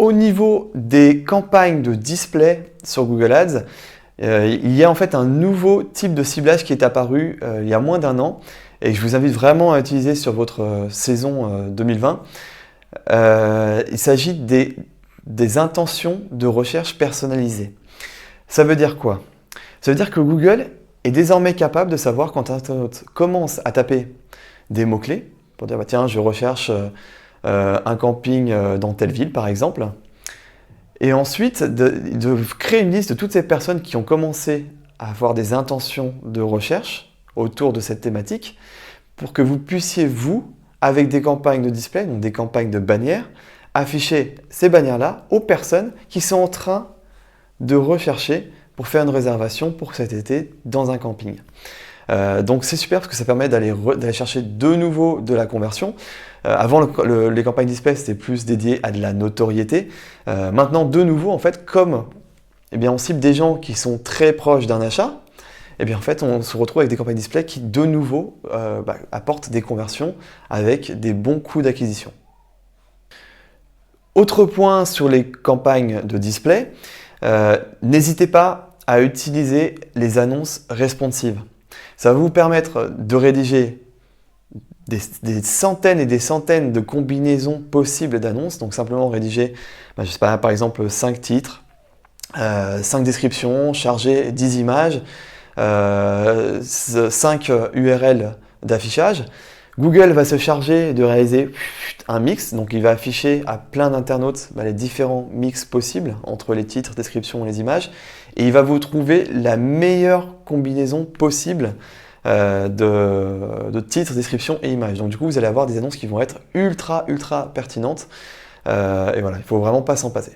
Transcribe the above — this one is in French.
Au niveau des campagnes de display sur Google Ads, il y a en fait un nouveau type de ciblage qui est apparu il y a moins d'un an et que je vous invite vraiment à utiliser sur votre saison 2020. Il s'agit des intentions de recherche personnalisées. Ça veut dire quoi? Ça veut dire que Google est désormais capable de savoir quand un internaute commence à taper des mots-clés pour dire bah, tiens, je recherche un camping dans telle ville par exemple, et ensuite de créer une liste de toutes ces personnes qui ont commencé à avoir des intentions de recherche autour de cette thématique pour que vous puissiez, vous, avec des campagnes de display, donc des campagnes de bannières, afficher ces bannières-là aux personnes qui sont en train de rechercher pour faire une réservation pour cet été dans un camping. Donc c'est super parce que ça permet d'aller chercher de nouveau de la conversion. Avant, les campagnes display, c'était plus dédié à de la notoriété. Maintenant, de nouveau, en fait, comme on cible des gens qui sont très proches d'un achat, en fait, on se retrouve avec des campagnes display qui, de nouveau, apportent des conversions avec des bons coûts d'acquisition. Autre point sur les campagnes de display, n'hésitez pas à utiliser les annonces responsives. Ça va vous permettre de rédiger des centaines et des centaines de combinaisons possibles d'annonces. Donc simplement rédiger, je sais pas, par exemple 5 titres, 5 descriptions, charger 10 images, 5 URL d'affichage. Google va se charger de réaliser un mix, donc il va afficher à plein d'internautes les différents mix possibles entre les titres, descriptions et les images, et il va vous trouver la meilleure combinaison possible de titres, descriptions et images. Donc du coup, vous allez avoir des annonces qui vont être ultra pertinentes, et voilà, il ne faut vraiment pas s'en passer.